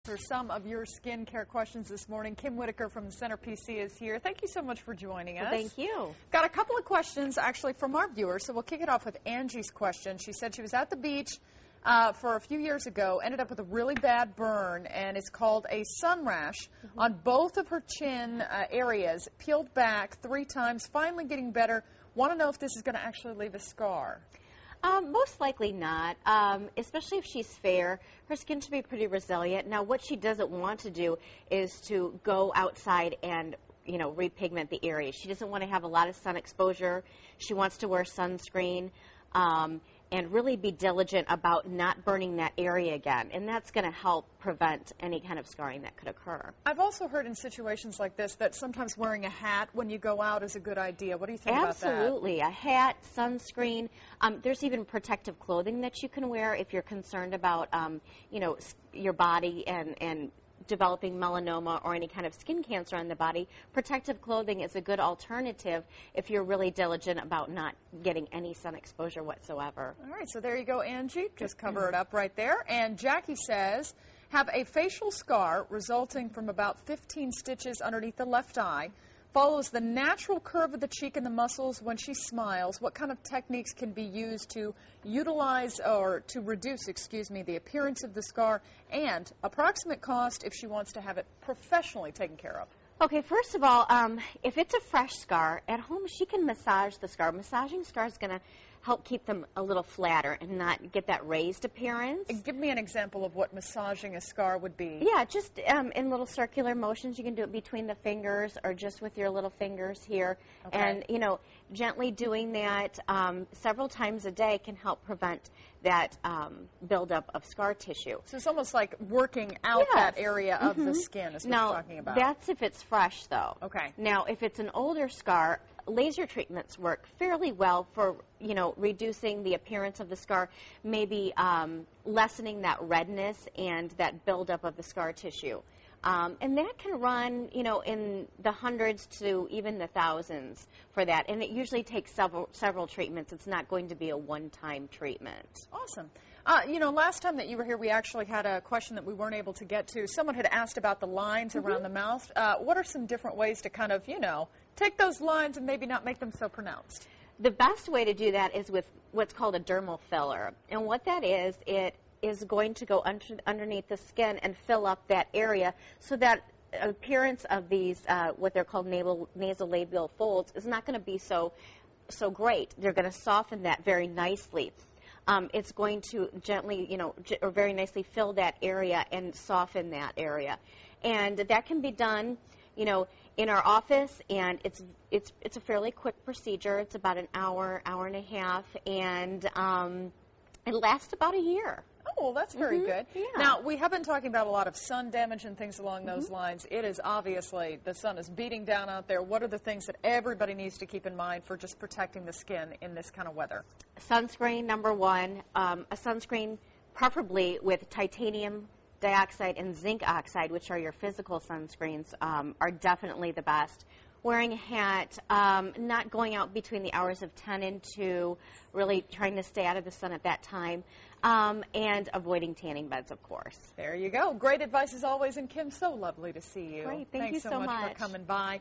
For some of your skincare questions this morning, Kim Whitaker from the Center PC is here. Thank you so much for joining us. Well, thank you. Got a couple of questions actually from our viewers, so we'll kick it off with Angie's question. She said she was at the beach for a few years ago, ended up with a really bad burn, and it's called a sun rash on both of her chin areas, peeled back 3 times, finally getting better. Want to know if this is going to actually leave a scar. Most likely not, especially if she's fair. Her skin should be pretty resilient. Now, what she doesn't want to do is to go outside and, repigment the area. She doesn't want to have a lot of sun exposure. She wants to wear sunscreen and really be diligent about not burning that area again. And that's going to help prevent any kind of scarring that could occur. I've also heard in situations like this that sometimes wearing a hat when you go out is a good idea. What do you think about that? Absolutely. A hat, sunscreen. There's even protective clothing that you can wear if you're concerned about, your body and developing melanoma or any kind of skin cancer on the body. Protective clothing is a good alternative if you're really diligent about not getting any sun exposure whatsoever. All right, so there you go, Angie. Just cover it up right there. And Jackie says, have a facial scar resulting from about 15 stitches underneath the left eye. Follows the natural curve of the cheek and the muscles when she smiles. What kind of techniques can be used to utilize or to reduce, the appearance of the scar, and approximate cost if she wants to have it professionally taken care of? Okay, first of all, if it's a fresh scar, at home she can massage the scar. Massaging scar is going to help keep them a little flatter and not get that raised appearance. Give me an example of what massaging a scar would be. Yeah, just in little circular motions. You can do it between the fingers or just with your little fingers here. Okay. And, gently doing that several times a day can help prevent that buildup of scar tissue. So it's almost like working out that area of the skin is what you're talking about. That's if it's fresh, though. Okay. Now, if it's an older scar, laser treatments work fairly well for, reducing the appearance of the scar, maybe lessening that redness and that buildup of the scar tissue. And that can run, in the hundreds to even the thousands for that. And it usually takes several treatments. It's not going to be a one-time treatment. Awesome. Last time that you were here, we actually had a question that we weren't able to get to. Someone had asked about the lines around the mouth. What are some different ways to kind of, take those lines and maybe not make them so pronounced? The best way to do that is with what's called a dermal filler. And what that is, it is going to go underneath the skin and fill up that area so that appearance of these, what they're called nasolabial folds, is not going to be so great. They're going to soften that very nicely. It's going to gently, or very nicely fill that area and soften that area. And that can be done, in our office, and it's a fairly quick procedure. It's about an hour, hour and a half, and it lasts about a year. Oh, well, that's very good. Yeah. Now, we have been talking about a lot of sun damage and things along those lines. It is obviously, the sun is beating down out there. What are the things that everybody needs to keep in mind for just protecting the skin in this kind of weather? Sunscreen, number one. A sunscreen preferably with titanium dioxide and zinc oxide, which are your physical sunscreens, are definitely the best. Wearing a hat, not going out between the hours of 10 and 2, really trying to stay out of the sun at that time, and avoiding tanning beds, of course. There you go. Great advice as always, and Kim, so lovely to see you. Great. Thank Thanks you so so much for coming by.